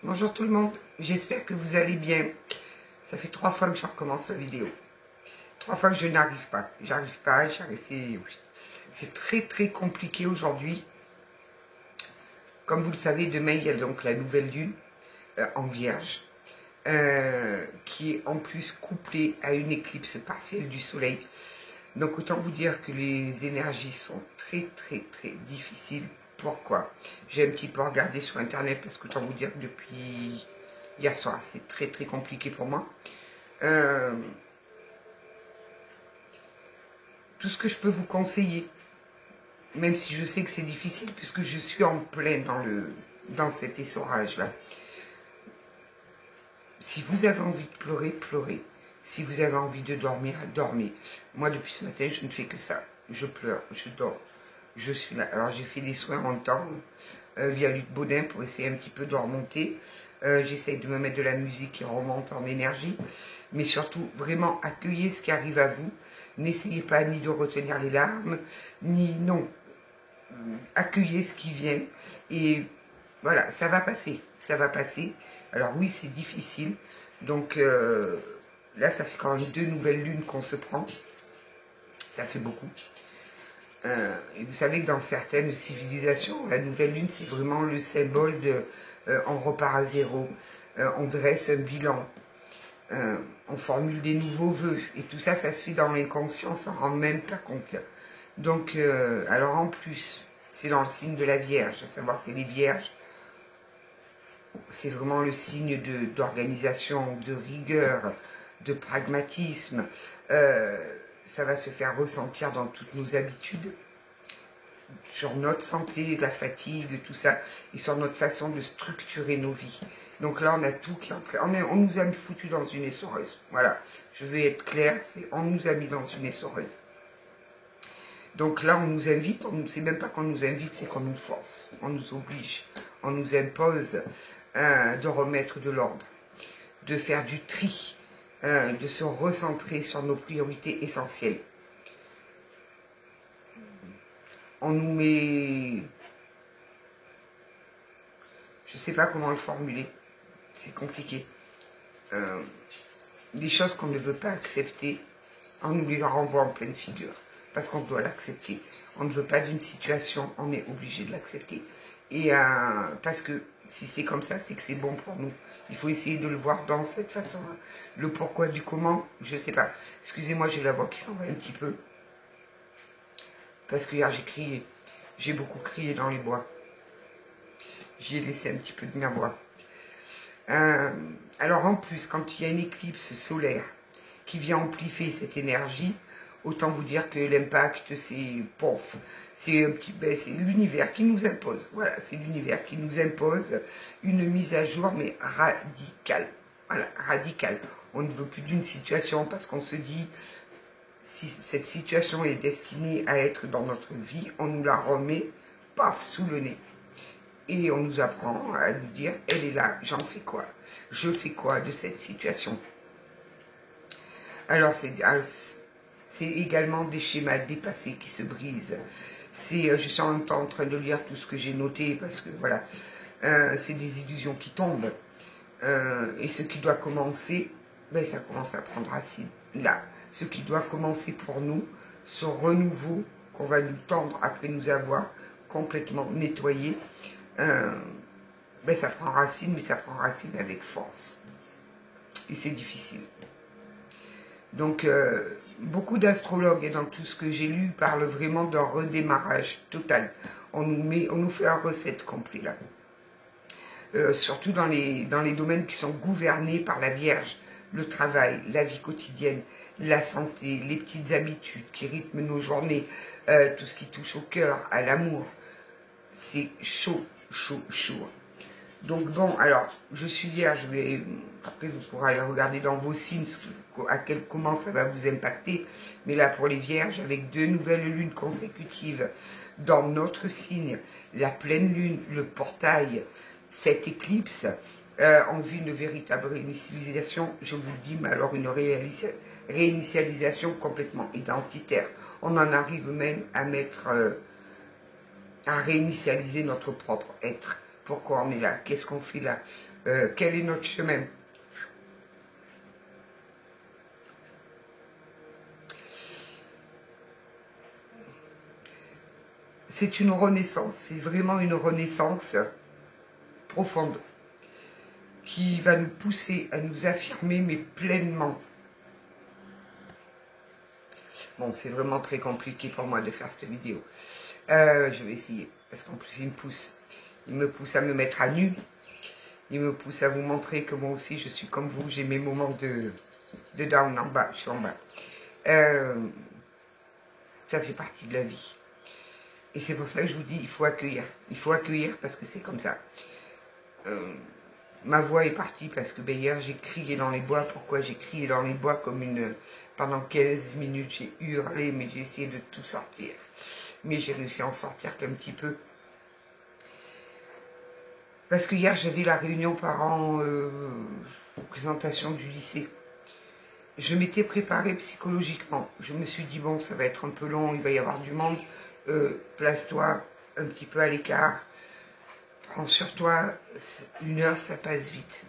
Bonjour tout le monde, j'espère que vous allez bien. Ça fait 3 fois que je recommence la vidéo. 3 fois que je n'arrive pas. C'est très compliqué aujourd'hui. Comme vous le savez, demain il y a donc la nouvelle lune en Vierge, qui est en plus couplée à une éclipse partielle du soleil. Donc autant vous dire que les énergies sont très difficiles. Pourquoi? J'ai un petit peu regardé sur internet parce que autant vous dire que depuis hier soir c'est très compliqué pour moi. Tout ce que je peux vous conseiller, même si je sais que c'est difficile puisque je suis en plein dans cet essorage là. Si vous avez envie de pleurer, pleurez. Si vous avez envie de dormir, dormez. Moi, depuis ce matin, je ne fais que ça. Je pleure, je dors, je suis là. Alors, j'ai fait des soins en même temps, via Luc Baudin, pour essayer un petit peu de remonter. J'essaye de me mettre de la musique qui remonte en énergie. Mais surtout, vraiment, accueillez ce qui arrive à vous. N'essayez pas ni de retenir les larmes, ni non. Accueillez ce qui vient. Et voilà, ça va passer. Ça va passer. Alors oui, c'est difficile. Donc là, ça fait quand même 2 nouvelles lunes qu'on se prend. Ça fait beaucoup. Et vous savez que dans certaines civilisations, la nouvelle lune, c'est vraiment le symbole de on repart à zéro. On dresse un bilan. On formule des nouveaux vœux. Et tout ça, ça se fait dans l'inconscient, on s'en rend même pas compte. Donc, alors en plus, c'est dans le signe de la Vierge. À savoir que les Vierges, c'est vraiment le signe d'organisation, de rigueur, de pragmatisme. Ça va se faire ressentir dans toutes nos habitudes, sur notre santé, la fatigue, tout ça, et sur notre façon de structurer nos vies. Donc là, on a tout qui est en train. On nous a foutu dans une essoreuse. Voilà, je vais être claire, c'est on nous a mis dans une essoreuse. Donc là, on nous invite, c'est même pas qu'on nous invite, c'est qu'on nous force, on nous oblige, on nous impose de remettre de l'ordre, de faire du tri, de se recentrer sur nos priorités essentielles. On nous met... Je ne sais pas comment le formuler, c'est compliqué. Des choses qu'on ne veut pas accepter, on nous les renvoie en pleine figure, parce qu'on doit l'accepter. On ne veut pas d'une situation, on est obligé de l'accepter. Et parce que si c'est comme ça, c'est que c'est bon pour nous. Il faut essayer de le voir dans cette façon-là. Le pourquoi du comment, je ne sais pas. Excusez-moi, j'ai la voix qui s'en va un petit peu. Parce que hier, j'ai crié. J'ai beaucoup crié dans les bois. J'y ai laissé un petit peu de ma voix. Alors en plus, quand il y a une éclipse solaire qui vient amplifier cette énergie, autant vous dire que l'impact, c'est pof. C'est un petit, c'est l'univers qui nous impose. Voilà, c'est l'univers qui nous impose une mise à jour, mais radicale. Voilà, radicale. On ne veut plus d'une situation parce qu'on se dit, si cette situation est destinée à être dans notre vie, on nous la remet, paf, sous le nez. Et on nous apprend à nous dire, elle est là, j'en fais quoi? Je fais quoi de cette situation? Alors c'est également des schémas dépassés qui se brisent. Je suis en même temps en train de lire tout ce que j'ai noté parce que voilà, c'est des illusions qui tombent. Et ce qui doit commencer, ça commence à prendre racine. Là, ce qui doit commencer pour nous, ce renouveau qu'on va nous tendre après nous avoir complètement nettoyé, ça prend racine, mais ça prend racine avec force. Et c'est difficile. Donc, beaucoup d'astrologues, et dans tout ce que j'ai lu, parlent vraiment d'un redémarrage total. On nous fait un recette complet là. Surtout dans les domaines qui sont gouvernés par la Vierge. Le travail, la vie quotidienne, la santé, les petites habitudes qui rythment nos journées, tout ce qui touche au cœur, à l'amour. C'est chaud. Donc bon, alors, je suis vierge, après vous pourrez aller regarder dans vos signes comment ça va vous impacter. Mais là, pour les vierges, avec 2 nouvelles lunes consécutives dans notre signe, la pleine lune, le portail, cette éclipse, en vue d'une véritable réinitialisation, je vous le dis, mais alors une réinitialisation complètement identitaire. On en arrive même à mettre... à réinitialiser notre propre être. Pourquoi on est là? Qu'est-ce qu'on fait là? quel est notre chemin? C'est une renaissance, c'est vraiment une renaissance profonde qui va nous pousser à nous affirmer, mais pleinement. Bon, c'est vraiment très compliqué pour moi de faire cette vidéo. Je vais essayer, parce qu'en plus il me pousse. Il me pousse à me mettre à nu. Il me pousse à vous montrer que moi aussi je suis comme vous, j'ai mes moments de down en bas, je suis en bas. Ça fait partie de la vie. Et c'est pour ça que je vous dis, il faut accueillir. Il faut accueillir parce que c'est comme ça. Ma voix est partie parce que hier j'ai crié dans les bois. Pourquoi j'ai crié dans les bois comme une... Pendant 15 minutes j'ai hurlé, mais j'ai essayé de tout sortir. Mais j'ai réussi à en sortir qu'un petit peu. Parce que hier j'avais la réunion parents, présentation du lycée. Je m'étais préparée psychologiquement. Je me suis dit, bon, ça va être un peu long, il va y avoir du monde. Place-toi un petit peu à l'écart. Prends sur toi, 1 heure, ça passe vite.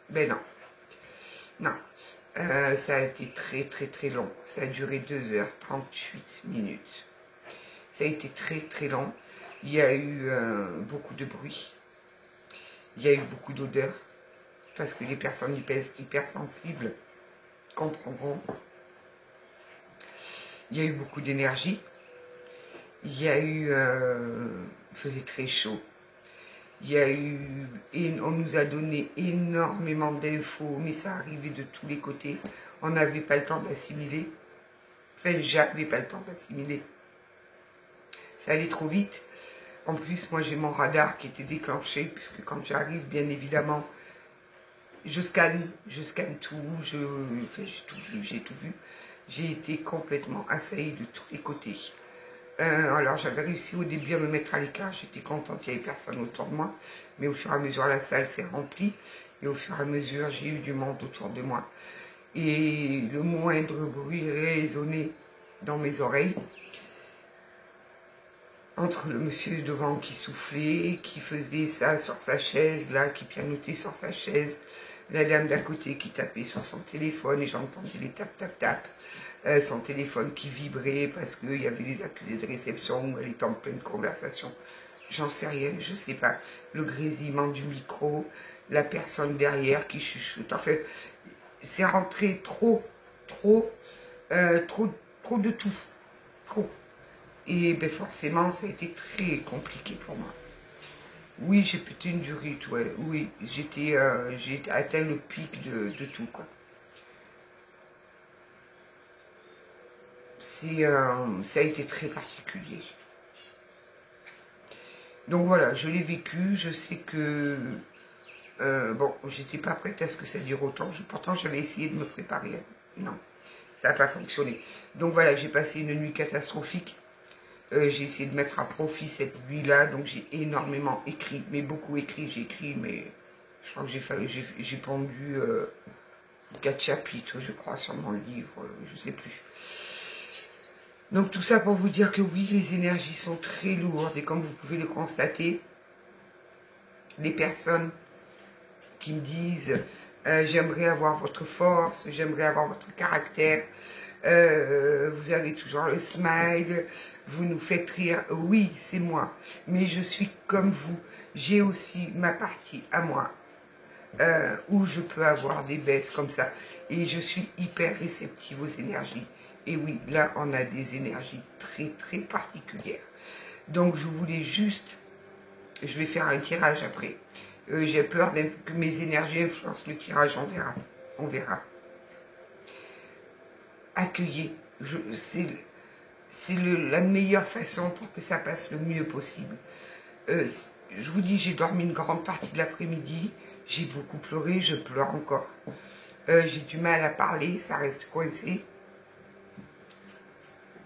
Ben non. Non. Ça a été très long. Ça a duré 2h38. Ça a été très long. Il y a eu beaucoup de bruit. Il y a eu beaucoup d'odeurs. Parce que les personnes hypersensibles comprendront. Il y a eu beaucoup d'énergie. Il y a eu... il faisait très chaud. Il y a eu... Et on nous a donné énormément d'infos, mais ça arrivait de tous les côtés. On n'avait pas le temps d'assimiler. Enfin, j'avais pas le temps d'assimiler. Ça allait trop vite. En plus, moi, j'ai mon radar qui était déclenché, puisque quand j'arrive, bien évidemment, je scanne tout, j'ai tout vu. J'ai été complètement assaillie de tous les côtés. Alors, j'avais réussi au début à me mettre à l'écart, j'étais contente, il n'y avait personne autour de moi. Mais au fur et à mesure, la salle s'est remplie. Et au fur et à mesure, j'ai eu du monde autour de moi. Et le moindre bruit résonnait dans mes oreilles. Entre le monsieur devant qui soufflait, qui faisait ça sur sa chaise, là, qui pianotait sur sa chaise, la dame d'à côté qui tapait sur son téléphone, et j'entendais les tap, son téléphone qui vibrait parce qu'il y avait les accusés de réception, ou elle était en pleine conversation. J'en sais rien, je sais pas. Le grésillement du micro, la personne derrière qui chuchote. Enfin, c'est rentré trop de tout. Trop. Et ben forcément, ça a été très compliqué pour moi. Oui, j'ai pété une durite, ouais. Oui, j'ai atteint le pic de tout, quoi. Ça a été très particulier. Donc voilà, je l'ai vécu, je sais que... bon, j'étais pas prête à ce que ça dure autant. Pourtant, j'avais essayé de me préparer. Non, ça n'a pas fonctionné. Donc voilà, j'ai passé une nuit catastrophique. J'ai essayé de mettre à profit cette nuit-là, donc j'ai énormément écrit, mais beaucoup écrit, j'ai écrit, mais je crois que j'ai pondu 4 chapitres, je crois, sur mon livre, je sais plus. Donc tout ça pour vous dire que oui, les énergies sont très lourdes, et comme vous pouvez le constater, les personnes qui me disent j'aimerais avoir votre force, j'aimerais avoir votre caractère, vous avez toujours le smile, vous nous faites rire. Oui, c'est moi, mais je suis comme vous. J'ai aussi ma partie à moi, où je peux avoir des baisses comme ça. Et je suis hyper réceptive aux énergies. Et oui, là, on a des énergies très particulières. Donc, je voulais juste... Je vais faire un tirage après. J'ai peur que mes énergies influencent le tirage, on verra. On verra. Accueillez. C'est la meilleure façon pour que ça passe le mieux possible. Je vous dis, j'ai dormi une grande partie de l'après-midi. J'ai beaucoup pleuré, je pleure encore. J'ai du mal à parler, ça reste coincé.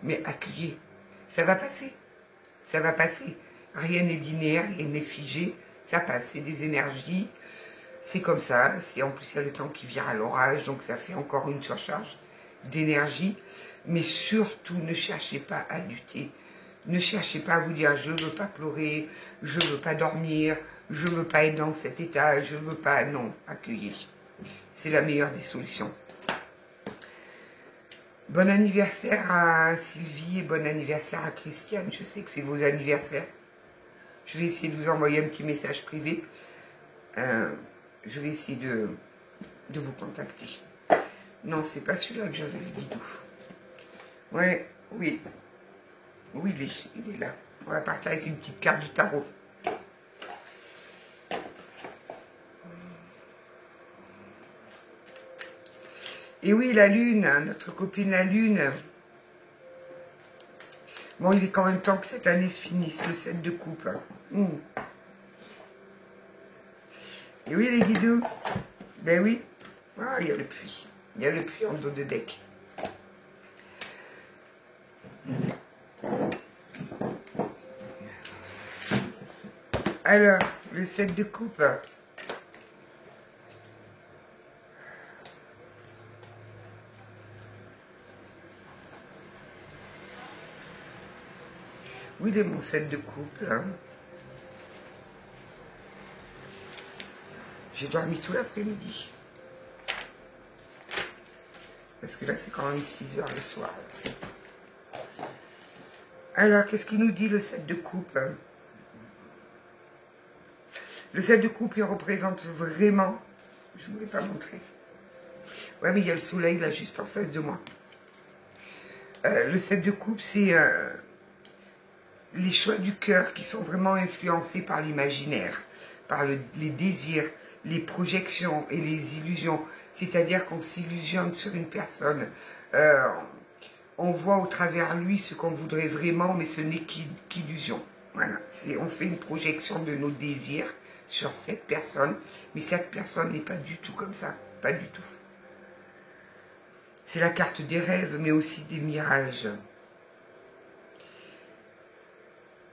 Mais accueillez. Ça va passer. Ça va passer. Rien n'est linéaire, rien n'est figé. Ça passe, c'est des énergies. C'est comme ça. En plus, il y a le temps qui vient à l'orage, donc ça fait encore une surcharge d'énergie. Mais surtout, ne cherchez pas à lutter. Ne cherchez pas à vous dire, je ne veux pas pleurer, je ne veux pas dormir, je ne veux pas être dans cet état, je ne veux pas, non, accueillir. C'est la meilleure des solutions. Bon anniversaire à Sylvie et bon anniversaire à Christiane. Je sais que c'est vos anniversaires. Je vais essayer de vous envoyer un petit message privé. Je vais essayer de vous contacter. Non, c'est pas celui-là que j'avais dit tout. Ouais, oui. Oui, il est là. On va partir avec une petite carte du tarot. Et oui, la lune, notre copine la lune. Bon, il est quand même temps que cette année se finisse, le 7 de coupe. Et oui, les guidoux. Ben oui. Ah, il y a le puits. Il y a le puits en dos de deck. Alors, le 7 de coupe. Où il est mon 7 de couple, hein? J'ai dormi tout l'après-midi. Parce que là, c'est quand même 6 h le soir. Alors, qu'est-ce qu'il nous dit, le 7 de coupe? Le 7 de coupe, il représente vraiment... Je ne voulais pas montrer. Ouais, mais il y a le soleil, là, juste en face de moi. Le 7 de coupe, c'est les choix du cœur qui sont vraiment influencés par l'imaginaire, par les désirs, les projections et les illusions. C'est-à-dire qu'on s'illusionne sur une personne. On voit au travers lui ce qu'on voudrait vraiment, mais ce n'est qu'illusion. Voilà, on fait une projection de nos désirs sur cette personne, mais cette personne n'est pas du tout comme ça, pas du tout. C'est la carte des rêves, mais aussi des mirages.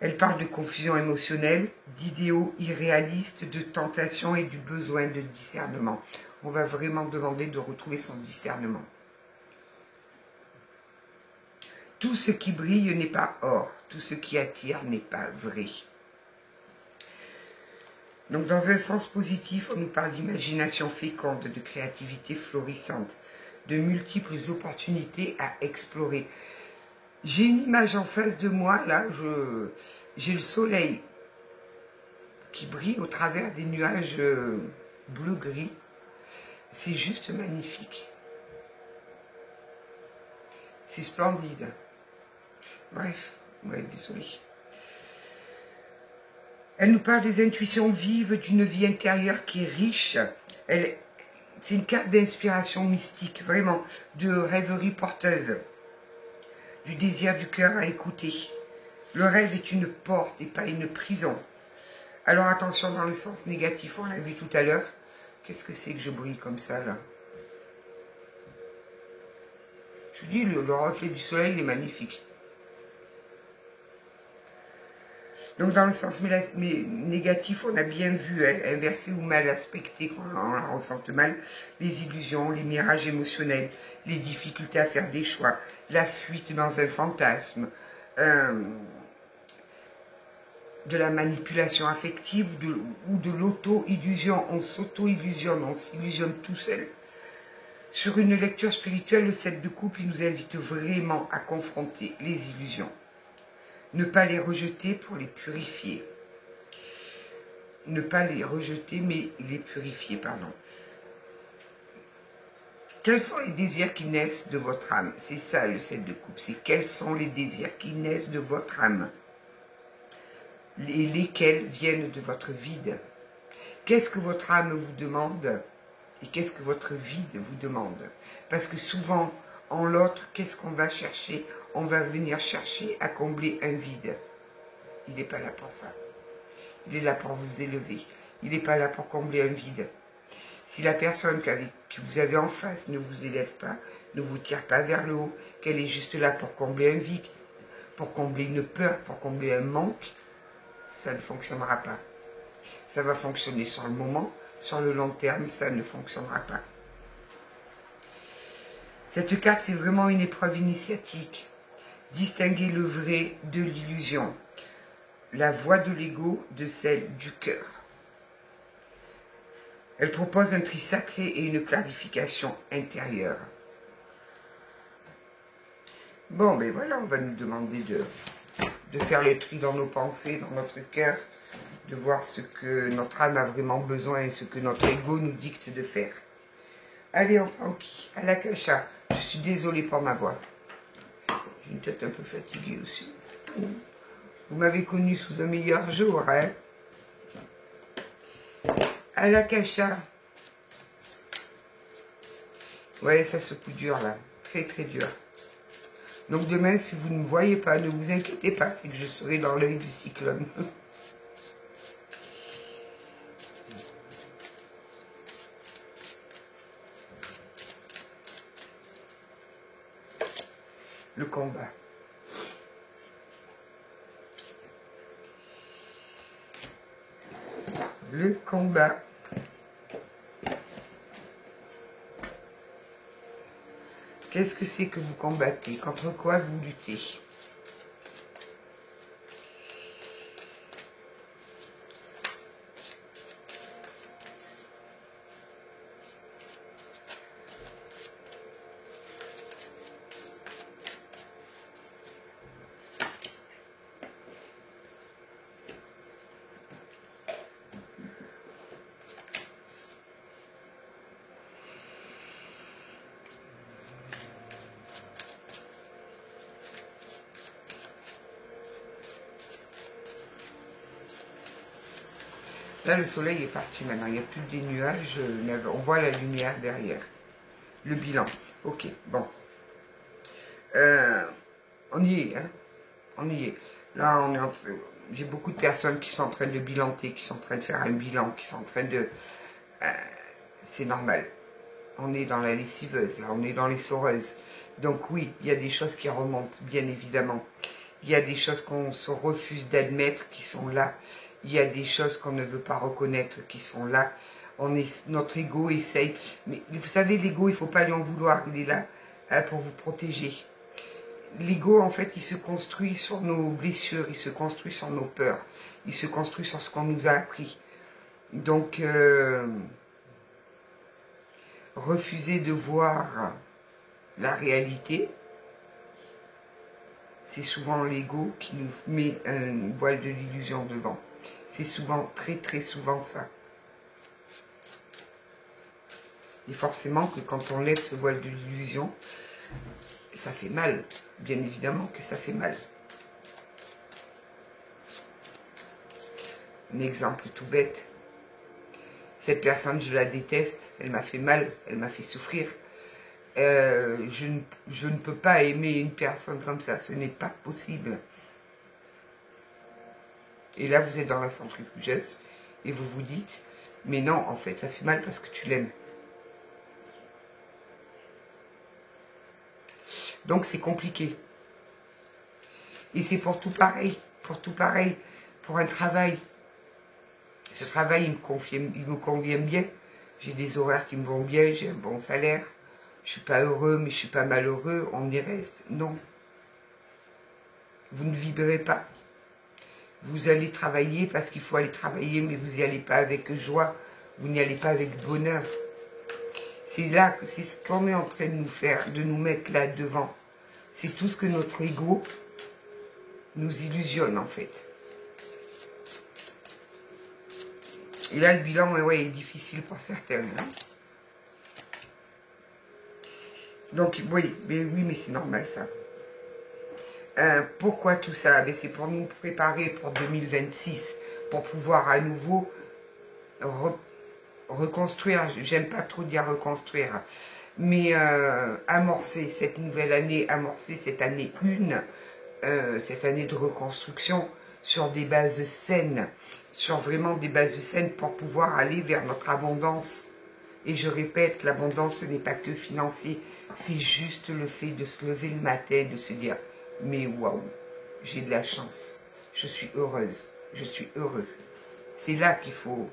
Elle parle de confusion émotionnelle, d'idéaux irréalistes, de tentation et du besoin de discernement. On va vraiment demander de retrouver son discernement. Tout ce qui brille n'est pas or, tout ce qui attire n'est pas vrai. Donc dans un sens positif, on nous parle d'imagination féconde, de créativité florissante, de multiples opportunités à explorer. J'ai une image en face de moi, là, j'ai le soleil qui brille au travers des nuages bleu-gris. C'est juste magnifique. C'est splendide. Bref, ouais, désolé. Elle nous parle des intuitions vives d'une vie intérieure qui est riche. C'est une carte d'inspiration mystique, vraiment, de rêverie porteuse, du désir du cœur à écouter. Le rêve est une porte et pas une prison. Alors attention dans le sens négatif, on l'a vu tout à l'heure. Qu'est-ce que c'est que je brille comme ça, là? Je vous dis, le reflet du soleil, il est magnifique. Donc dans le sens négatif, on a bien vu, inversé ou mal aspecté, quand on la ressente mal, les illusions, les mirages émotionnels, les difficultés à faire des choix, la fuite dans un fantasme, de la manipulation affective ou de l'auto-illusion. On s'auto-illusionne, on s'illusionne tout seul. Sur une lecture spirituelle, le 7 de coupe, il nous invite vraiment à confronter les illusions. Ne pas les rejeter pour les purifier. Ne pas les rejeter, mais les purifier, pardon. Quels sont les désirs qui naissent de votre âme? C'est ça le 7 de coupe, c'est quels sont les désirs qui naissent de votre âme? Et lesquels viennent de votre vide? Qu'est-ce que votre âme vous demande? Et qu'est-ce que votre vide vous demande? Parce que souvent, en l'autre, qu'est-ce qu'on va chercher? On va venir chercher à combler un vide. Il n'est pas là pour ça. Il est là pour vous élever. Il n'est pas là pour combler un vide. Si la personne que vous avez en face ne vous élève pas, ne vous tire pas vers le haut, qu'elle est juste là pour combler un vide, pour combler une peur, pour combler un manque, ça ne fonctionnera pas. Ça va fonctionner sur le moment, sur le long terme, ça ne fonctionnera pas. Cette carte, c'est vraiment une épreuve initiatique. Distinguer le vrai de l'illusion. La voix de l'ego de celle du cœur. Elle propose un tri sacré et une clarification intérieure. Bon, ben voilà, on va nous demander de faire le tri dans nos pensées, dans notre cœur, de voir ce que notre âme a vraiment besoin et ce que notre ego nous dicte de faire. Allez, on prend qui? À l'Akasha. Je suis désolée pour ma voix. J'ai une tête un peu fatiguée aussi. Vous m'avez connu sous un meilleur jour, hein? À l'Akasha. Ouais, ça secoue dur là. Très très dur. Donc demain, si vous ne me voyez pas, ne vous inquiétez pas, c'est que je serai dans l'œil du cyclone. Le combat. Le combat. Qu'est-ce que c'est que vous combattez? Contre quoi vous luttez? Là, le soleil est parti maintenant. Il n'y a plus que des nuages. On voit la lumière derrière. Le bilan. Ok, bon. On y est, hein. On y est. Là, on est entre... J'ai beaucoup de personnes qui sont en train de bilanter, qui sont en train de faire un bilan, qui sont en train de... c'est normal. On est dans la lessiveuse, là. On est dans les soreuses. Donc oui, il y a des choses qui remontent, bien évidemment. Il y a des choses qu'on se refuse d'admettre qui sont là. Il y a des choses qu'on ne veut pas reconnaître qui sont là. Notre ego essaye. Mais vous savez, l'ego, il ne faut pas lui en vouloir. Il est là pour vous protéger. L'ego, en fait, il se construit sur nos blessures. Il se construit sur nos peurs. Il se construit sur ce qu'on nous a appris. Donc, refuser de voir la réalité, c'est souvent l'ego qui nous met un voile de l'illusion devant. C'est souvent, très très souvent ça. Et forcément que quand on lève ce voile de l'illusion, ça fait mal. Bien évidemment que ça fait mal. Un exemple tout bête. Cette personne, je la déteste, elle m'a fait mal, elle m'a fait souffrir. Je ne peux pas aimer une personne comme ça, ce n'est pas possible. Et là, vous êtes dans la centrifugeuse et vous vous dites, mais non, en fait, ça fait mal parce que tu l'aimes. Donc, c'est compliqué. Et c'est pour tout pareil, pour un travail. Ce travail, il me convient bien. J'ai des horaires qui me vont bien, j'ai un bon salaire. Je ne suis pas heureux, mais je ne suis pas malheureux, on y reste. Non. Vous ne vibrez pas. Vous allez travailler parce qu'il faut aller travailler, mais vous n'y allez pas avec joie. Vous n'y allez pas avec bonheur. C'est là, c'est ce qu'on est en train de nous faire, de nous mettre là devant. C'est tout ce que notre ego nous illusionne en fait. Et là, le bilan ouais, est difficile pour certains. Hein. Donc, oui, mais c'est normal ça. Pourquoi tout ça? C'est pour nous préparer pour 2026, pour pouvoir à nouveau reconstruire, j'aime pas trop dire reconstruire, mais amorcer cette nouvelle année, amorcer cette année 1, cette année de reconstruction sur des bases saines, sur vraiment des bases saines pour pouvoir aller vers notre abondance. Et je répète, l'abondance, ce n'est pas que financier, c'est juste le fait de se lever le matin, de se dire, mais waouh, j'ai de la chance, je suis heureuse, je suis heureux. C'est là qu'il faut,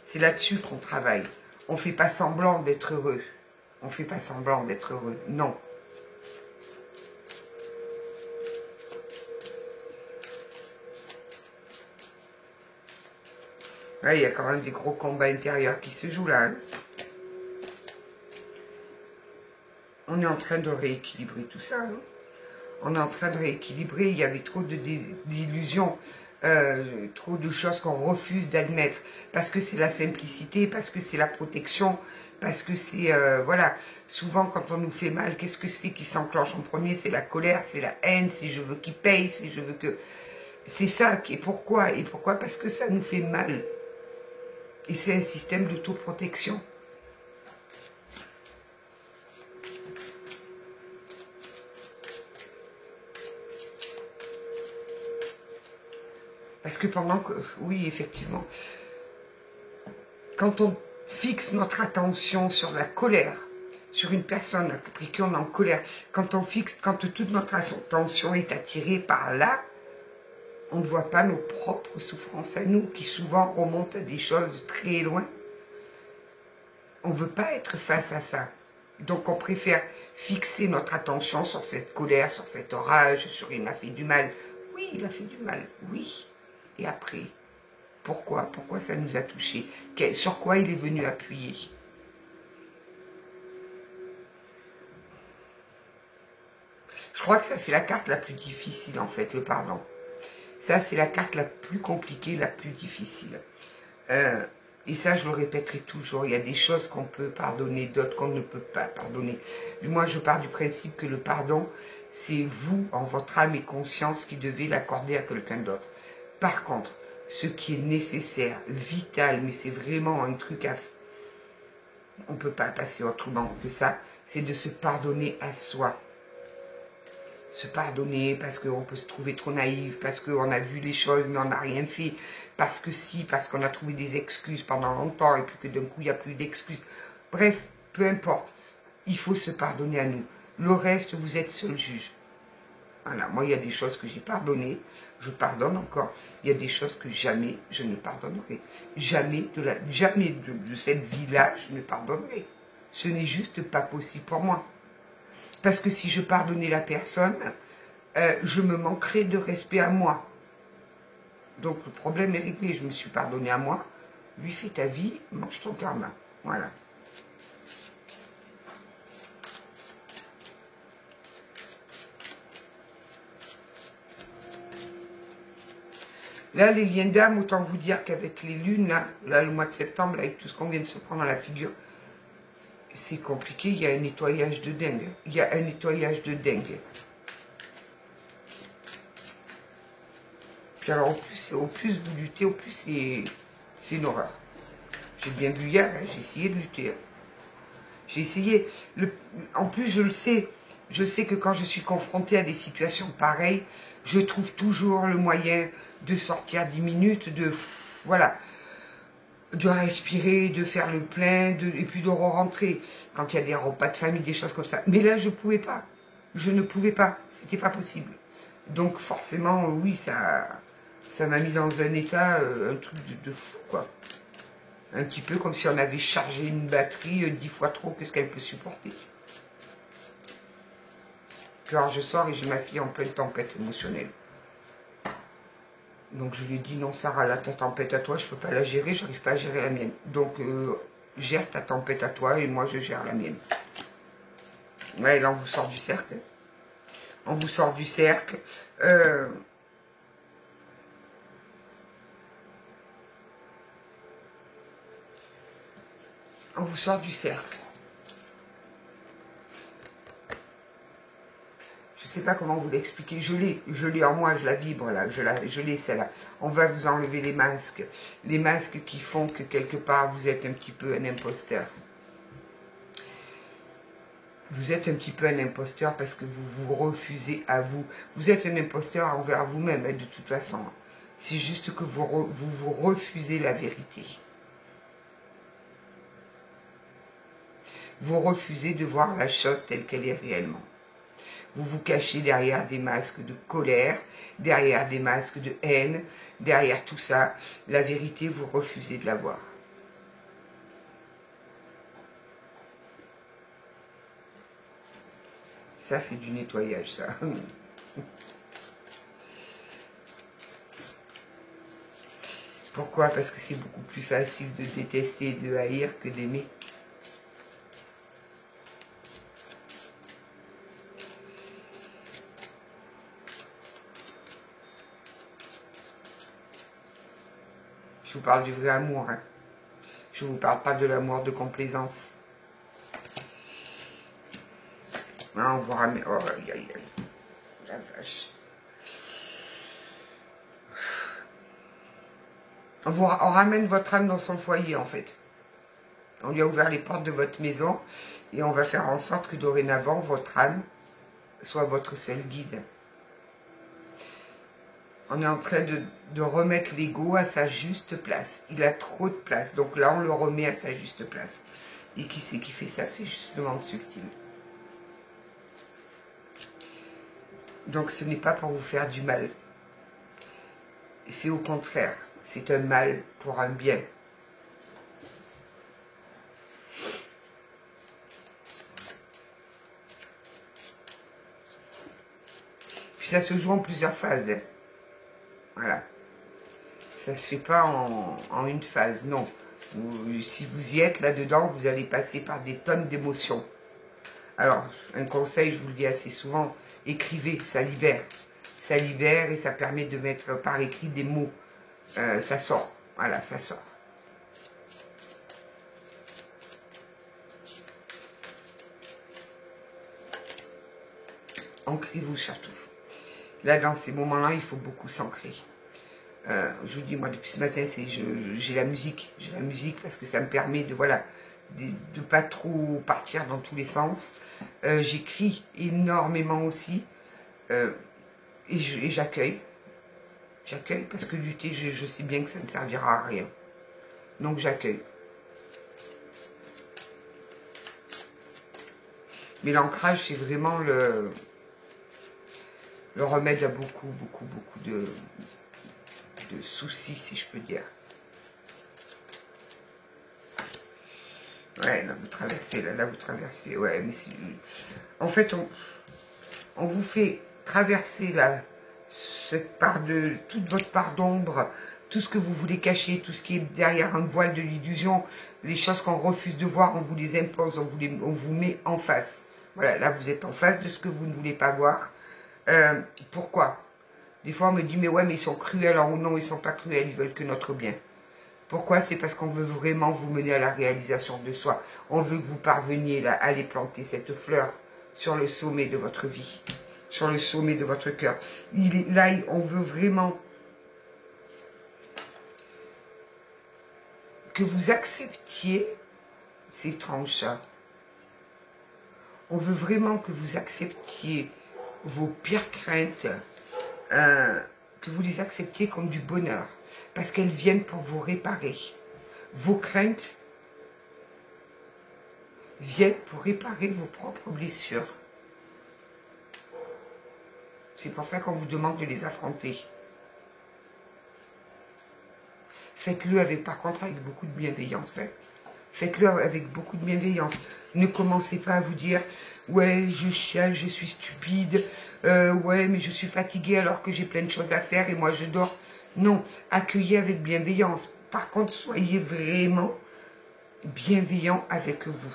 c'est là-dessus qu'on travaille. On ne fait pas semblant d'être heureux. On ne fait pas semblant d'être heureux, non. Là, il y a quand même des gros combats intérieurs qui se jouent là. Hein. On est en train de rééquilibrer tout ça. Hein. On est en train de rééquilibrer. Il y avait trop d'illusions, trop de choses qu'on refuse d'admettre. Parce que c'est la simplicité, parce que c'est la protection, parce que c'est... voilà. Souvent, quand on nous fait mal, qu'est-ce que c'est qui s'enclenche en premier? C'est la colère, c'est la haine, c'est je veux qu'il paye, c'est je veux que... C'est ça qui est pourquoi. Et pourquoi? Parce que ça nous fait mal. Et c'est un système d'autoprotection. Parce que pendant que... Oui, effectivement. Quand on fixe notre attention sur la colère, sur une personne avec qui on est en colère, quand toute notre attention est attirée par là, on ne voit pas nos propres souffrances à nous, qui souvent remontent à des choses très loin. On ne veut pas être face à ça. Donc on préfère fixer notre attention sur cette colère, sur cet orage, sur il m'a fait du mal. Oui, il a fait du mal, oui. Et après, pourquoi? Pourquoi ça nous a touchés? Sur quoi il est venu appuyer? Je crois que ça, c'est la carte la plus difficile, en fait, le pardon. Ça, c'est la carte la plus compliquée, la plus difficile. Et ça, je le répéterai toujours. Il y a des choses qu'on peut pardonner, d'autres qu'on ne peut pas pardonner. Moi, je pars du principe que le pardon, c'est vous, en votre âme et conscience, qui devez l'accorder à quelqu'un d'autre. Par contre, ce qui est nécessaire, vital, mais c'est vraiment un truc à... On ne peut pas passer autrement que ça, c'est de se pardonner à soi. Se pardonner parce qu'on peut se trouver trop naïf, parce qu'on a vu les choses mais on n'a rien fait, parce que si, parce qu'on a trouvé des excuses pendant longtemps et puis que d'un coup il n'y a plus d'excuses. Bref, peu importe, il faut se pardonner à nous. Le reste, vous êtes seul juge. Voilà, moi il y a des choses que j'ai pardonnées, je pardonne encore. Il y a des choses que jamais je ne pardonnerai. Jamais de cette vie-là, je ne pardonnerai. Ce n'est juste pas possible pour moi. Parce que si je pardonnais la personne, je me manquerais de respect à moi. Donc le problème est réglé. Je me suis pardonné à moi. Lui, fais ta vie, mange ton karma. Voilà. Là, les liens d'âme, autant vous dire qu'avec les lunes, là, le mois de septembre, là, avec tout ce qu'on vient de se prendre à la figure, c'est compliqué, il y a un nettoyage de dingue. Il y a un nettoyage de dingue. Puis alors, au plus vous luttez, au plus c'est une horreur. J'ai bien vu hier, hein, j'ai essayé de lutter. Hein. J'ai essayé. En plus, je le sais. Je sais que quand je suis confrontée à des situations pareilles, je trouve toujours le moyen de sortir 10 minutes, voilà, de respirer, de faire le plein, et puis de re-rentrer. Quand il y a des repas de famille, des choses comme ça. Mais là, je ne pouvais pas. Je ne pouvais pas. C'était pas possible. Donc forcément, oui, ça m'a mis dans un état, un truc de fou, quoi. Un petit peu comme si on avait chargé une batterie 10 fois trop que ce qu'elle peut supporter. Puis alors je sors et j'ai ma fille en pleine tempête émotionnelle. Donc je lui ai dit, non Sarah, là ta tempête à toi, je ne peux pas la gérer, je n'arrive pas à gérer la mienne. Donc gère ta tempête à toi et moi je gère la mienne. Ouais, là on vous sort du cercle. On vous sort du cercle. On vous sort du cercle. Je ne sais pas comment vous l'expliquer. Je l'ai en moi, je la vibre là, je l'ai celle-là. On va vous enlever les masques qui font que quelque part vous êtes un petit peu un imposteur. Vous êtes un petit peu un imposteur parce que vous vous refusez à vous. Vous êtes un imposteur envers vous-même, de toute façon. C'est juste que vous refusez la vérité. Vous refusez de voir la chose telle qu'elle est réellement. Vous vous cachez derrière des masques de colère, derrière des masques de haine, derrière tout ça. La vérité, vous refusez de la voir. Ça, c'est du nettoyage, ça. Pourquoi? Parce que c'est beaucoup plus facile de détester et de haïr que d'aimer. Je vous parle du vrai amour. Hein. Je ne vous parle pas de l'amour de complaisance. Non, on vous ramène... Oh, aïe, aïe, aïe. La vache. On ramène votre âme dans son foyer, en fait. On lui a ouvert les portes de votre maison et on va faire en sorte que dorénavant, votre âme soit votre seul guide. On est en train de remettre l'ego à sa juste place. Il a trop de place. Donc là, on le remet à sa juste place. Et qui c'est qui fait ça? C'est justement le subtil. Donc ce n'est pas pour vous faire du mal. C'est au contraire. C'est un mal pour un bien. Puis ça se joue en plusieurs phases. Voilà. Ça ne se fait pas en une phase, non. Si vous y êtes là-dedans, vous allez passer par des tonnes d'émotions. Alors, un conseil, je vous le dis assez souvent, écrivez, ça libère. Ça libère et ça permet de mettre par écrit des mots. Ça sort, voilà, ça sort. Ancrez-vous surtout. Là, dans ces moments-là, il faut beaucoup s'ancrer. Je vous dis, moi, depuis ce matin, j'ai la musique. J'ai la musique parce que ça me permet de, voilà, de pas trop partir dans tous les sens. J'écris énormément aussi. Et j'accueille. J'accueille parce que lutter, je sais bien que ça ne servira à rien. Donc, j'accueille. Mais l'ancrage, c'est vraiment le remède à beaucoup de soucis, si je peux dire. Ouais, là, vous traversez, là, vous traversez. Ouais, mais c'est... En fait, on vous fait traverser, là, cette part de... toute votre part d'ombre, tout ce que vous voulez cacher, tout ce qui est derrière un voile de l'illusion, les choses qu'on refuse de voir, on vous les impose, on vous met en face. Voilà, là, vous êtes en face de ce que vous ne voulez pas voir. Pourquoi? Des fois, on me dit, mais ouais, mais ils sont cruels. Alors non, ils sont pas cruels, ils veulent que notre bien. Pourquoi? C'est parce qu'on veut vraiment vous mener à la réalisation de soi. On veut que vous parveniez là, à aller planter cette fleur sur le sommet de votre vie, sur le sommet de votre cœur. Là, on veut vraiment que vous acceptiez, c'est étrange ça, on veut vraiment que vous acceptiez vos pires craintes, que vous les acceptiez comme du bonheur, parce qu'elles viennent pour vous réparer. Vos craintes viennent pour réparer vos propres blessures. C'est pour ça qu'on vous demande de les affronter. Faites-le avec, par contre, avec beaucoup de bienveillance. Hein. Faites-le avec beaucoup de bienveillance. Ne commencez pas à vous dire « Ouais, je chiale, je suis stupide. Ouais, mais je suis fatiguée alors que j'ai plein de choses à faire et moi je dors. » Non, accueillez avec bienveillance. Par contre, soyez vraiment bienveillant avec vous.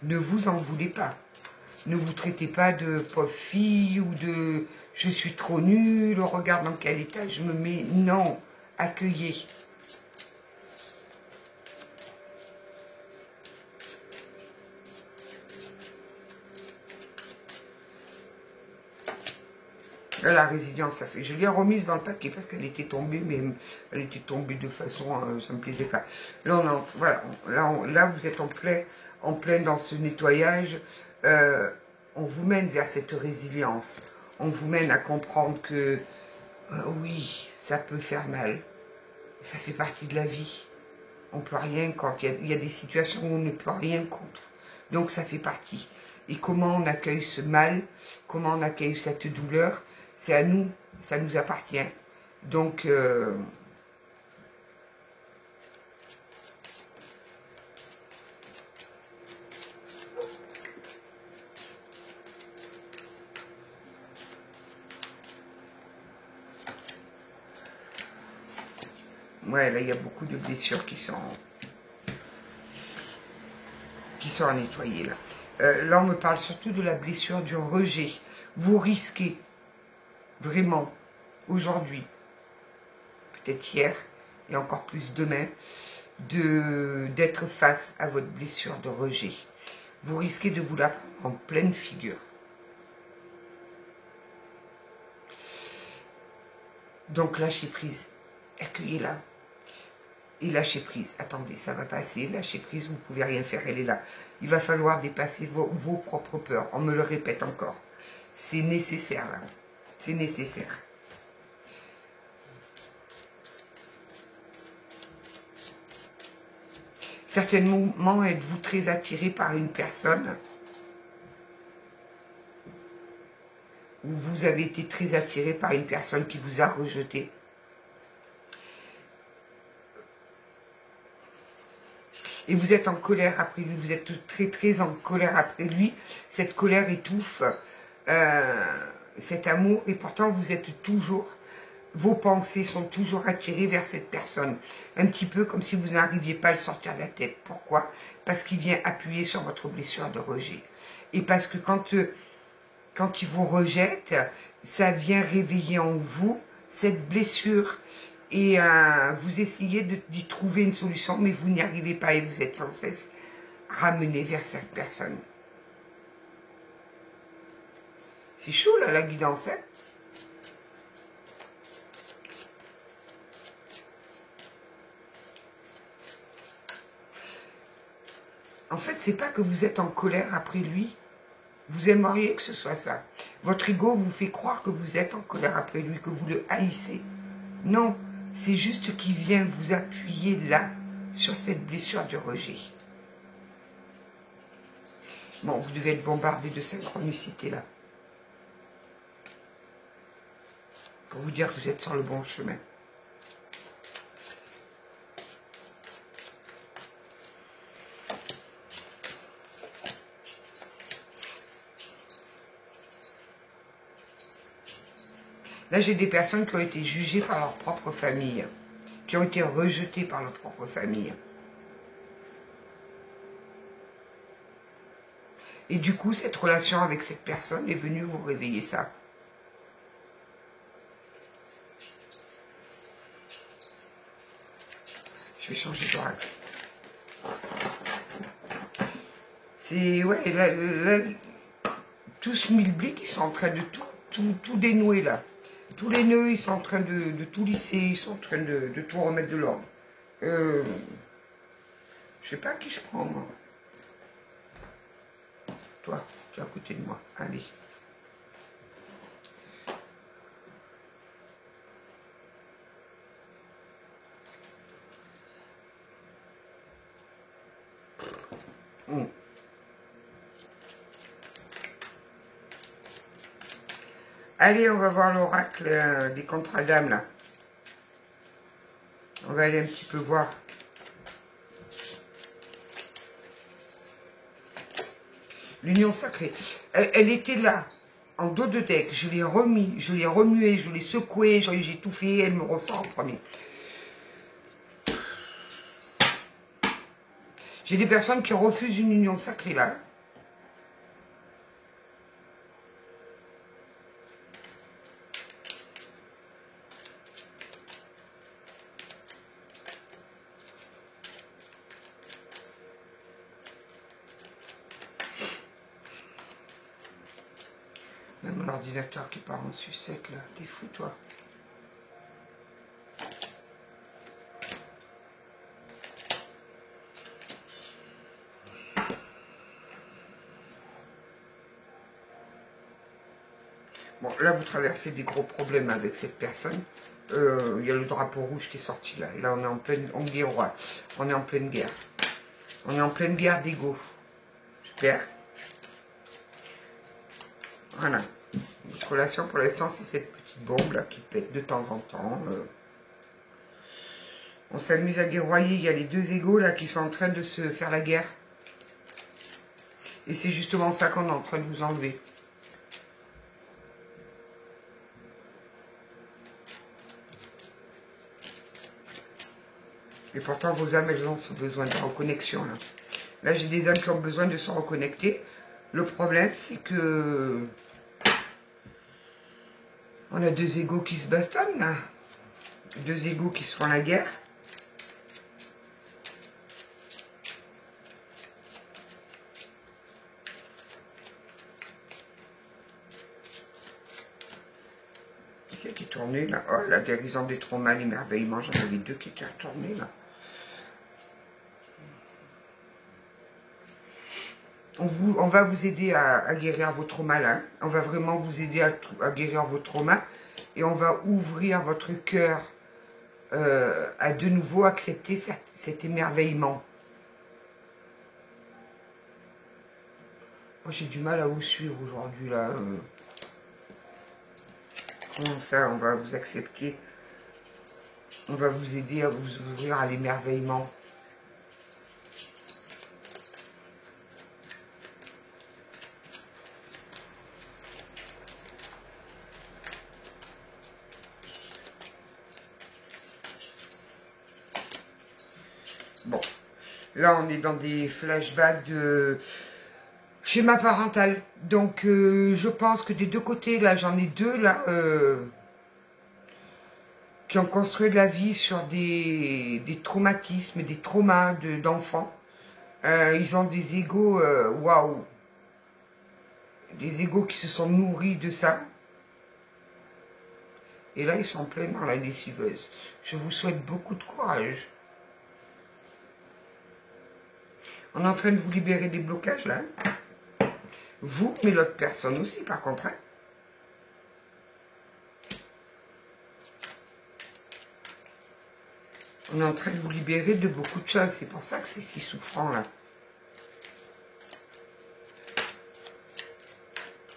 Ne vous en voulez pas. Ne vous traitez pas de pauvre fille ou de « je suis trop nulle, regarde dans quel état je me mets ». Non, accueillez. Là, la résilience, ça fait... Je l'ai remise dans le paquet parce qu'elle était tombée, mais elle était tombée de façon... ça ne me plaisait pas. Non, non, voilà. Là, vous êtes en plein dans ce nettoyage. On vous mène vers cette résilience. On vous mène à comprendre que, oui, ça peut faire mal. Ça fait partie de la vie. On ne peut rien contre. Il y a des situations où on ne peut rien contre. Donc, ça fait partie. Et comment on accueille ce mal, comment on accueille cette douleur, c'est à nous, ça nous appartient. Donc, Ouais, là, il y a beaucoup de blessures qui sont à nettoyer, là. Là, on me parle surtout de la blessure du rejet. Vous risquez, vraiment, aujourd'hui, peut-être hier, et encore plus demain, d'être face à votre blessure de rejet. Vous risquez de vous la prendre en pleine figure. Donc, lâchez prise. Accueillez-la. Et lâchez prise. Attendez, ça va passer. Lâchez prise, vous ne pouvez rien faire, elle est là. Il va falloir dépasser vos propres peurs. On me le répète encore. C'est nécessaire, là. C'est nécessaire. Certainement, êtes-vous très attiré par une personne ou vous avez été très attiré par une personne qui vous a rejeté. Et vous êtes en colère après lui, vous êtes très très en colère après lui. Cette colère étouffe cet amour et pourtant vous êtes toujours, vos pensées sont toujours attirées vers cette personne. Un petit peu comme si vous n'arriviez pas à le sortir de la tête. Pourquoi? Parce qu'il vient appuyer sur votre blessure de rejet. Et parce que quand il vous rejette, ça vient réveiller en vous cette blessure. Et vous essayez d'y trouver une solution, mais vous n'y arrivez pas et vous êtes sans cesse ramené vers cette personne. C'est chaud là, la guidance, hein? En fait, c'est pas que vous êtes en colère après lui. Vous aimeriez que ce soit ça. Votre ego vous fait croire que vous êtes en colère après lui, que vous le haïssez. Non, c'est juste qu'il vient vous appuyer là, sur cette blessure de rejet. Bon, vous devez être bombardé de synchronicité là. Pour vous dire que vous êtes sur le bon chemin. Là, j'ai des personnes qui ont été jugées par leur propre famille, qui ont été rejetées par leur propre famille. Et du coup, cette relation avec cette personne est venue vous réveiller ça. Je vais changer d'oracle. C'est, ouais, là, tous mille blics, ils sont en train de tout dénouer là. Tous les nœuds, ils sont en train de tout lisser, ils sont en train de tout remettre de l'ordre. Je sais pas qui je prends, moi. Toi, tu es à côté de moi. Allez. Allez, on va voir l'oracle des contrats d'âme, là. On va aller un petit peu voir. L'union sacrée. Elle était là, en dos de deck. Je l'ai remis, je l'ai remué, je l'ai secoué, j'ai tout fait, elle me ressort en premier. J'ai des personnes qui refusent une union sacrée, là. Même l'ordinateur qui part en sucette, là. T'es fou, toi. Bon, là, vous traversez des gros problèmes avec cette personne. Il y a le drapeau rouge qui est sorti, là. Là, on est en pleine... On est roi. On est en pleine guerre. On est en pleine guerre d'ego. Super. Voilà. Notre relation, pour l'instant, c'est cette petite bombe, là, qui pète de temps en temps. On s'amuse à guerroyer. Il y a les deux égos, là, qui sont en train de se faire la guerre. Et c'est justement ça qu'on est en train de vous enlever. Et pourtant, vos âmes, elles ont besoin de reconnexion. Là, j'ai des âmes qui ont besoin de se reconnecter. Le problème, c'est que... on a deux égos qui se bastonnent, là. Deux égos qui se font la guerre. Qui c'est qui est tourné, là? Oh, la guérison des traumas, l'émerveillement. J'en avais deux qui étaient retournés, là. On va vous aider à guérir vos traumas, là. On va vraiment vous aider à guérir vos traumas. Et on va ouvrir votre cœur à de nouveau accepter cet émerveillement. Moi, j'ai du mal à vous suivre aujourd'hui, là. Comment ça, on va vous accepter? On va vous aider à vous ouvrir à l'émerveillement. Bon, là on est dans des flashbacks de schéma parental. Donc je pense que des deux côtés, là j'en ai deux là qui ont construit de la vie sur des traumatismes, des traumas d'enfants. Ils ont des égos, waouh, des égos qui se sont nourris de ça. Et là ils sont pleins dans la lessiveuse. Je vous souhaite beaucoup de courage. On est en train de vous libérer des blocages, là. Vous, mais l'autre personne aussi, par contre. Hein. On est en train de vous libérer de beaucoup de choses. C'est pour ça que c'est si souffrant, là.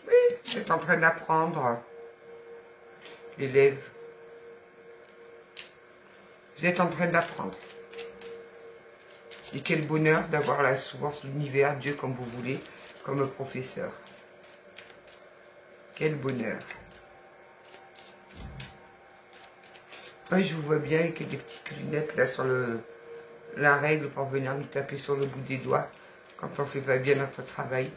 Oui, vous êtes en train d'apprendre. L'élève. Vous êtes en train d'apprendre. Et quel bonheur d'avoir la source, l'univers, Dieu comme vous voulez, comme professeur. Quel bonheur. Moi, je vous vois bien avec des petites lunettes là sur la règle pour venir nous taper sur le bout des doigts quand on ne fait pas bien notre travail.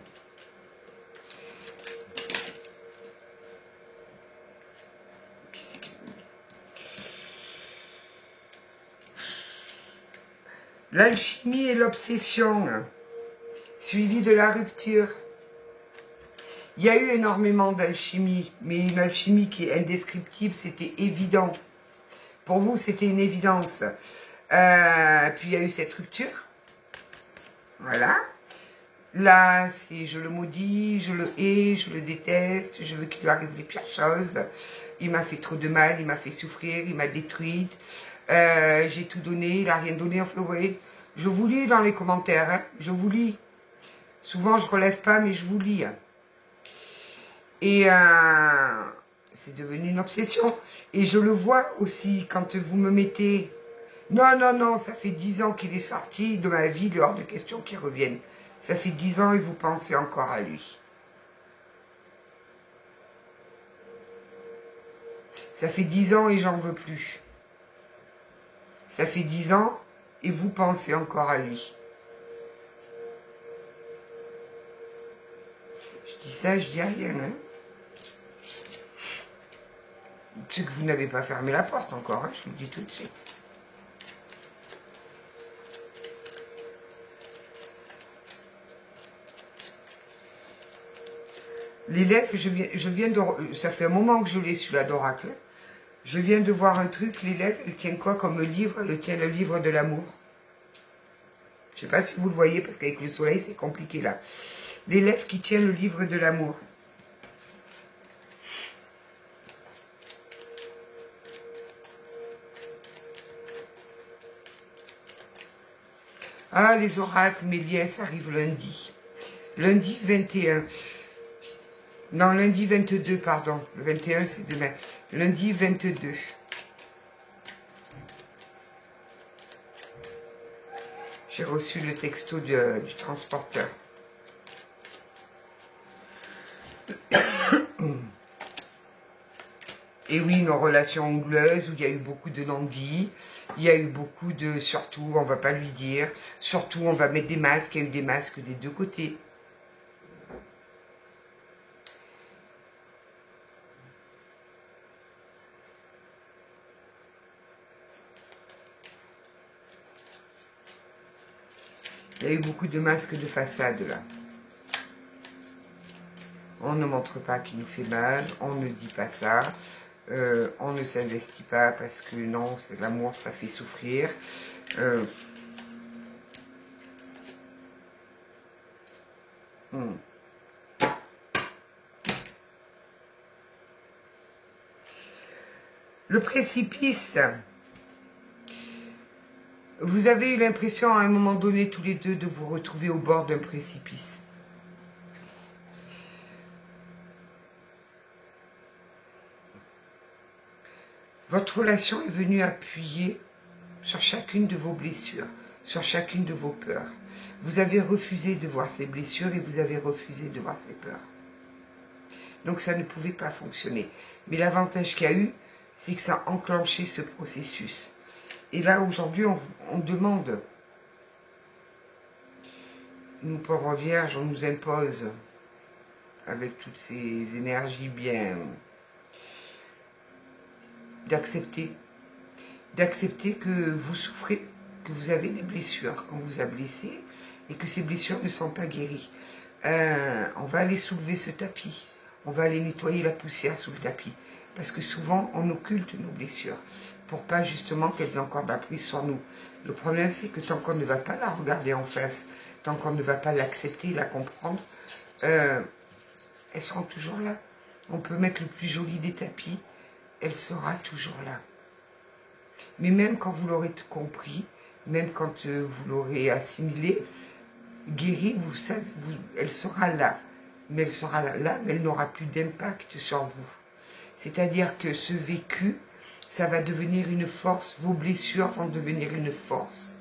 L'alchimie et l'obsession, suivi de la rupture. Il y a eu énormément d'alchimie, mais une alchimie qui est indescriptible, c'était évident. Pour vous, c'était une évidence. Puis il y a eu cette rupture. Voilà. Là, c'est je le maudis, je le hais, je le déteste, je veux qu'il lui arrive les pires choses. Il m'a fait trop de mal, il m'a fait souffrir, il m'a détruite. J'ai tout donné, il n'a rien donné. Enfin, vous voyez, je vous lis dans les commentaires, hein, je vous lis. Souvent, je ne relève pas, mais je vous lis. Et c'est devenu une obsession. Et je le vois aussi quand vous me mettez... Non, non, non, ça fait 10 ans qu'il est sorti de ma vie, il est hors de question qu'il revienne. Ça fait 10 ans et vous pensez encore à lui. Ça fait 10 ans et j'en veux plus. Ça fait 10 ans et vous pensez encore à lui. Je dis ça, je dis rien, hein. C'est que vous n'avez pas fermé la porte encore, hein, je vous le dis tout de suite. L'élève, je viens de... Ça fait un moment que je l'ai celui-là d'oracle. Je viens de voir un truc, l'élève, elle tient quoi comme livre? Elle tient le livre de l'amour. Je ne sais pas si vous le voyez, parce qu'avec le soleil, c'est compliqué là. L'élève qui tient le livre de l'amour. Ah, les oracles, Méliès arrive lundi. Lundi 21. Non, lundi 22, pardon. Le 21, c'est demain. Lundi 22. J'ai reçu le texto du transporteur. Et oui, une relation anglaise où il y a eu beaucoup de non-dits, il y a eu beaucoup de, surtout, on va pas lui dire, surtout on va mettre des masques, il y a eu des masques des deux côtés. Il y a eu beaucoup de masques de façade là. On ne montre pas qu'il nous fait mal, on ne dit pas ça, on ne s'investit pas parce que non, c'est l'amour, ça fait souffrir. Le précipice, vous avez eu l'impression à un moment donné tous les deux de vous retrouver au bord d'un précipice. Votre relation est venue appuyer sur chacune de vos blessures, sur chacune de vos peurs. Vous avez refusé de voir ces blessures et vous avez refusé de voir ces peurs. Donc ça ne pouvait pas fonctionner. Mais l'avantage qu'il y a eu, c'est que ça a enclenché ce processus. Et là, aujourd'hui, on demande, nous pauvres vierges, on nous impose, avec toutes ces énergies bien, d'accepter que vous souffrez, que vous avez des blessures, qu'on vous a blessé, et que ces blessures ne sont pas guéries. On va aller soulever ce tapis, on va aller nettoyer la poussière sous le tapis, parce que souvent, on occulte nos blessures, pour pas justement qu'elles aient encore de la prise sur nous. Le problème, c'est que tant qu'on ne va pas la regarder en face, tant qu'on ne va pas l'accepter, la comprendre, elles seront toujours là. On peut mettre le plus joli des tapis, elle sera toujours là. Mais même quand vous l'aurez compris, même quand vous l'aurez assimilé, guéri, vous savez, elle sera là. Mais elle sera là, mais elle n'aura plus d'impact sur vous. C'est-à-dire que ce vécu, ça va devenir une force, vos blessures vont devenir une force.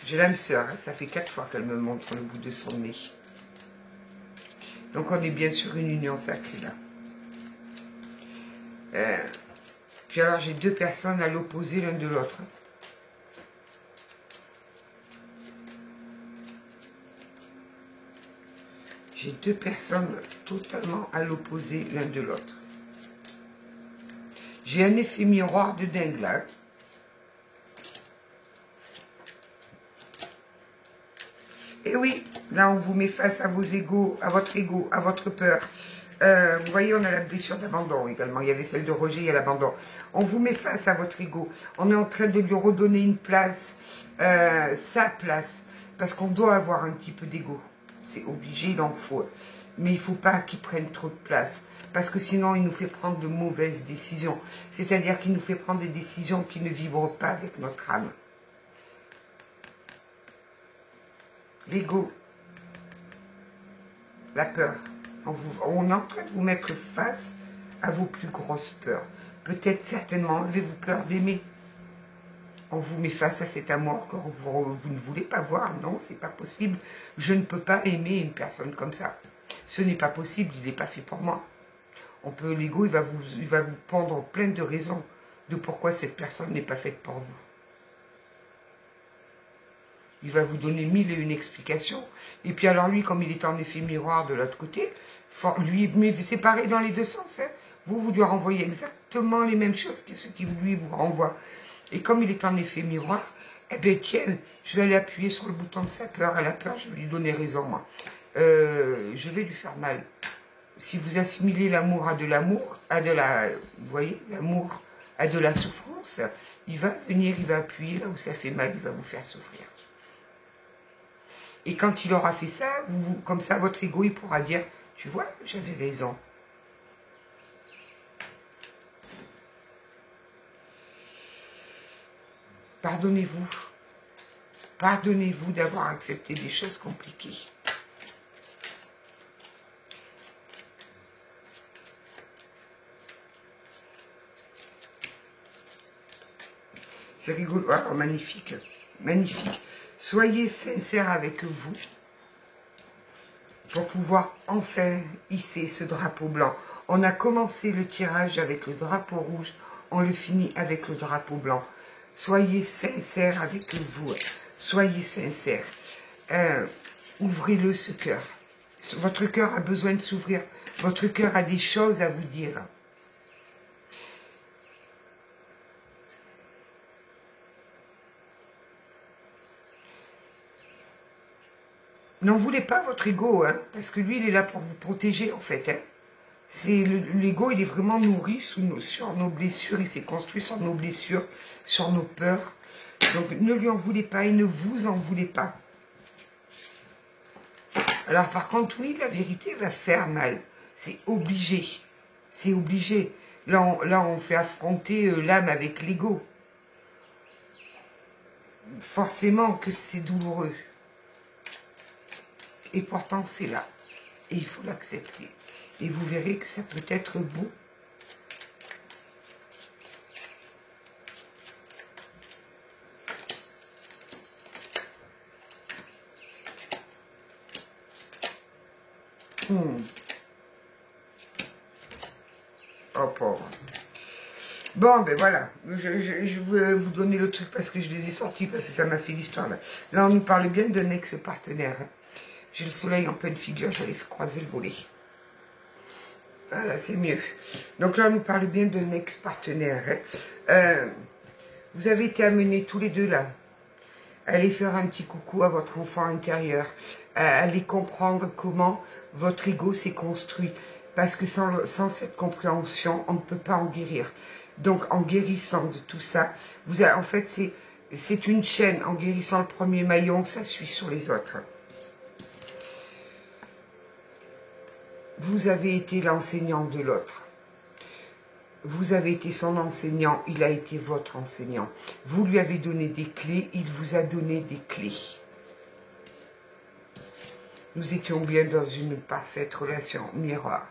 J'ai l'âme sœur, hein, ça fait 4 fois qu'elle me montre le bout de son nez. Donc on est bien sur une union sacrée là. Puis alors j'ai deux personnes à l'opposé l'un de l'autre. J'ai deux personnes totalement à l'opposé l'un de l'autre. J'ai un effet miroir de dingue là. Et oui, là on vous met face à vos égos, à votre peur. Vous voyez, on a la blessure d'abandon également. Il y avait celle de rejet, il y a l'abandon. On vous met face à votre ego. On est en train de lui redonner une place, sa place. Parce qu'on doit avoir un petit peu d'ego. C'est obligé, il en faut. Mais il ne faut pas qu'il prenne trop de place. Parce que sinon, il nous fait prendre de mauvaises décisions. C'est-à-dire qu'il nous fait prendre des décisions qui ne vibrent pas avec notre âme. L'ego. La peur. On est en train de vous mettre face à vos plus grosses peurs. Peut-être, certainement, avez-vous peur d'aimer. On vous met face à cet amour que vous ne voulez pas voir. Non, c'est pas possible. Je ne peux pas aimer une personne comme ça. Ce n'est pas possible, il n'est pas fait pour moi. L'ego, il va vous pendre plein de raisons de pourquoi cette personne n'est pas faite pour vous. Il va vous donner 1001 explications. Et puis alors lui, comme il est en effet miroir de l'autre côté, mais c'est pareil dans les deux sens. Hein. Vous lui renvoyez exactement les mêmes choses que ce qui lui vous renvoie. Et comme il est en effet miroir, eh bien tiens, je vais aller appuyer sur le bouton de sa peur. À la peur, je vais lui donner raison, moi. Je vais lui faire mal. Si vous assimilez l'amour à de l'amour, vous voyez, l'amour à de la souffrance, il va venir, il va appuyer là où ça fait mal, il va vous faire souffrir. Et quand il aura fait ça, comme ça, votre ego, il pourra dire, tu vois, j'avais raison. Pardonnez-vous. Pardonnez-vous d'avoir accepté des choses compliquées. C'est rigolo. Ah, magnifique. Magnifique. Soyez sincère avec vous pour pouvoir enfin hisser ce drapeau blanc. On a commencé le tirage avec le drapeau rouge, on le finit avec le drapeau blanc. Soyez sincère avec vous, soyez sincère. Ouvrez-le ce cœur. Votre cœur a besoin de s'ouvrir, votre cœur a des choses à vous dire. N'en voulez pas votre ego, hein, parce que lui, il est là pour vous protéger, en fait. Hein. L'ego, il est vraiment nourri sur nos blessures, il s'est construit sur nos blessures, sur nos peurs. Donc, ne lui en voulez pas et ne vous en voulez pas. Alors, par contre, oui, la vérité va faire mal. C'est obligé. C'est obligé. Là, on fait affronter l'âme avec l'ego. Forcément que c'est douloureux. Et pourtant, c'est là. Et il faut l'accepter. Et vous verrez que ça peut être beau. Oh, pauvre. Bon, ben voilà. Je vais vous donner le truc parce que je les ai sortis, parce que ça m'a fait l'histoire. Là, on nous parle bien d'un ex-partenaire. J'ai le soleil en pleine figure, j'allais croiser le volet. Voilà, c'est mieux. Donc là, on nous parle bien d'un ex-partenaire. Vous avez été amenés tous les deux là. À aller faire un petit coucou à votre enfant intérieur. À aller comprendre comment votre ego s'est construit. Parce que sans cette compréhension, on ne peut pas en guérir. Donc, en guérissant de tout ça, en fait, c'est une chaîne. En guérissant le premier maillon, ça suit sur les autres. Vous avez été l'enseignant de l'autre. Vous avez été son enseignant, il a été votre enseignant. Vous lui avez donné des clés, il vous a donné des clés. Nous étions bien dans une parfaite relation miroir.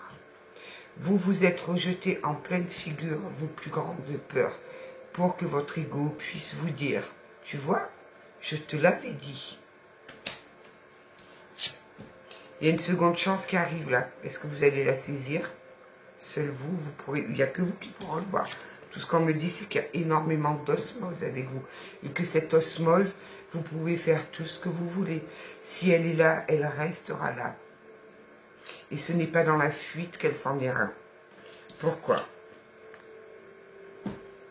Vous vous êtes rejeté en pleine figure vos plus grandes peurs pour que votre ego puisse vous dire, tu vois, je te l'avais dit. Il y a une seconde chance qui arrive là. Est-ce que vous allez la saisir? Seul vous pourrez, il n'y a que vous qui pourrez le voir. Tout ce qu'on me dit, c'est qu'il y a énormément d'osmose avec vous. Et que cette osmose, vous pouvez faire tout ce que vous voulez. Si elle est là, elle restera là. Et ce n'est pas dans la fuite qu'elle s'en ira. Pourquoi?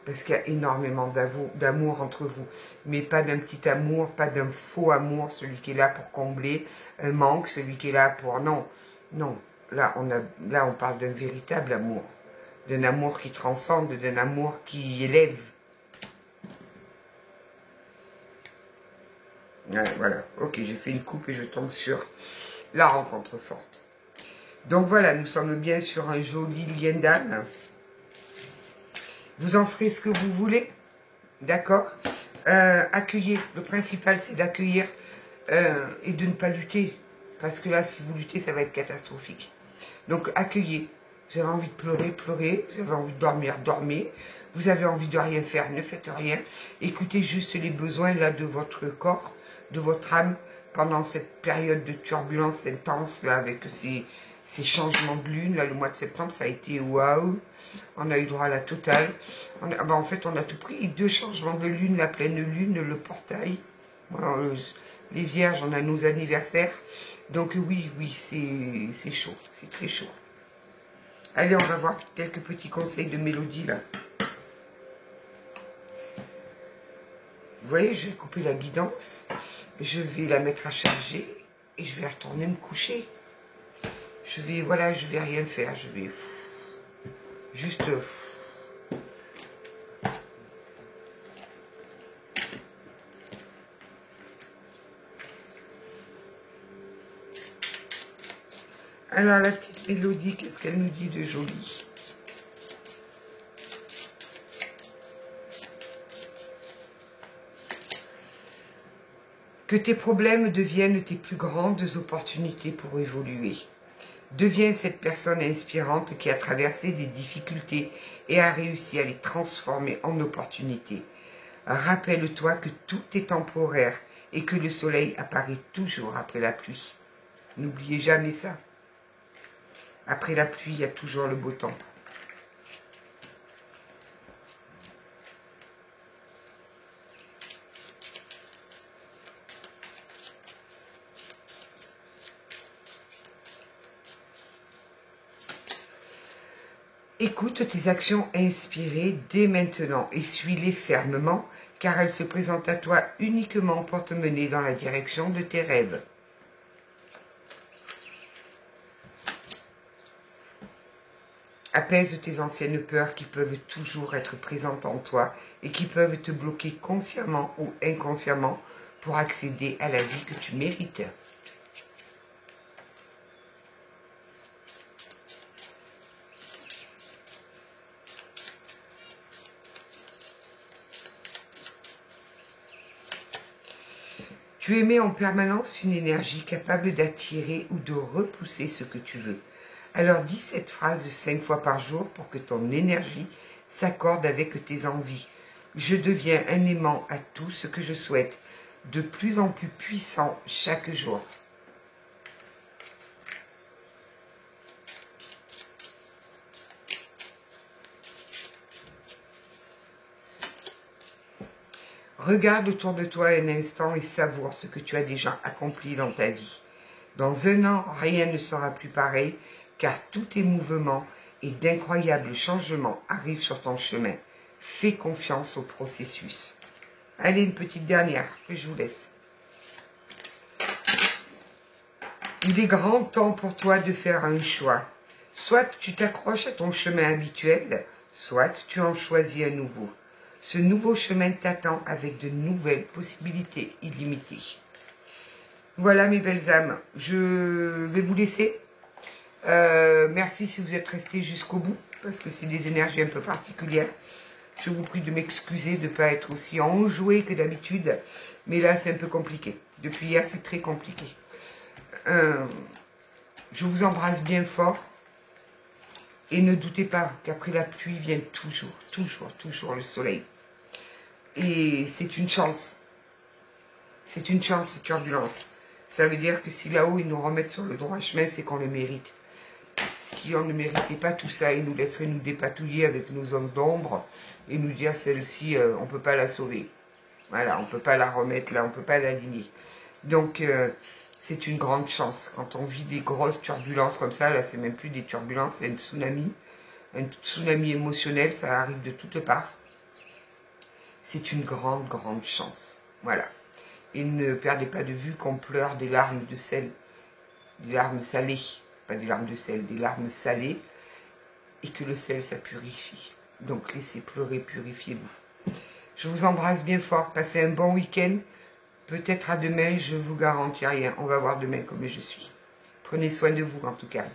Parce qu'il y a énormément d'amour entre vous. Mais pas d'un petit amour, pas d'un faux amour, celui qui est là pour combler un manque, celui qui est là pour... Non, non. Là, on parle d'un véritable amour. D'un amour qui transcende, d'un amour qui élève. Ouais, voilà, ok, j'ai fait une coupe et je tombe sur la rencontre forte. Donc voilà, nous sommes bien sur un joli lien d'âme. Vous en ferez ce que vous voulez, d'accord? Accueillez, le principal c'est d'accueillir et de ne pas lutter. Parce que là, si vous luttez, ça va être catastrophique. Donc accueillez. Vous avez envie de pleurer, pleurez. Vous avez envie de dormir, dormez. Vous avez envie de rien faire, ne faites rien. Écoutez juste les besoins là de votre corps, de votre âme, pendant cette période de turbulence intense là, avec ces changements de lune. Là, le mois de septembre, ça a été waouh. On a eu droit à la totale. En fait, on a tout pris. 2 changements de lune, la pleine lune, le portail. Bon, les vierges, on a nos anniversaires. Donc oui, c'est chaud. C'est très chaud. Allez, on va voir quelques petits conseils de mélodie là. Vous voyez, je vais couper la guidance. Je vais la mettre à charger. Et je vais retourner me coucher. Je vais rien faire. Je vais juste... Alors, la petite mélodie, qu'est-ce qu'elle nous dit de joli? Que tes problèmes deviennent tes plus grandes opportunités pour évoluer. Deviens cette personne inspirante qui a traversé des difficultés et a réussi à les transformer en opportunités. Rappelle-toi que tout est temporaire et que le soleil apparaît toujours après la pluie. N'oubliez jamais ça. Après la pluie, il y a toujours le beau temps. Écoute tes actions inspirées dès maintenant et suis-les fermement, car elles se présentent à toi uniquement pour te mener dans la direction de tes rêves. Apaise tes anciennes peurs qui peuvent toujours être présentes en toi et qui peuvent te bloquer consciemment ou inconsciemment pour accéder à la vie que tu mérites. Tu émets en permanence une énergie capable d'attirer ou de repousser ce que tu veux. Alors dis cette phrase 5 fois par jour pour que ton énergie s'accorde avec tes envies. Je deviens un aimant à tout ce que je souhaite, de plus en plus puissant chaque jour. Regarde autour de toi un instant et savoure ce que tu as déjà accompli dans ta vie. Dans un an, rien ne sera plus pareil, car tous tes mouvements et d'incroyables changements arrivent sur ton chemin. Fais confiance au processus. Allez, une petite dernière, puis je vous laisse. Il est grand temps pour toi de faire un choix. Soit tu t'accroches à ton chemin habituel, soit tu en choisis un nouveau. Ce nouveau chemin t'attend avec de nouvelles possibilités illimitées. Voilà mes belles âmes, je vais vous laisser. Merci si vous êtes restés jusqu'au bout, parce que c'est des énergies un peu particulières. Je vous prie de m'excuser de ne pas être aussi enjoué que d'habitude, mais là c'est un peu compliqué. Depuis hier c'est très compliqué. Je vous embrasse bien fort. Et ne doutez pas qu'après la pluie vient toujours le soleil. Et c'est une chance. C'est une chance, cette turbulence. Ça veut dire que si là-haut, ils nous remettent sur le droit chemin, c'est qu'on le mérite. Si on ne méritait pas tout ça, ils nous laisseraient nous dépatouiller avec nos zones d'ombre et nous dire celle-ci, on ne peut pas la sauver. Voilà, on ne peut pas la remettre là, on ne peut pas l'aligner. Donc, c'est une grande chance. Quand on vit des grosses turbulences comme ça, là, c'est même plus des turbulences, c'est un tsunami émotionnel, ça arrive de toutes parts. C'est une grande chance. Voilà. Et ne perdez pas de vue qu'on pleure des larmes de sel, des larmes salées, pas des larmes de sel, des larmes salées, et que le sel, ça purifie. Donc, laissez pleurer, purifiez-vous. Je vous embrasse bien fort, passez un bon week-end. Peut-être à demain, je vous garantis rien. On va voir demain comme je suis. Prenez soin de vous en tout cas.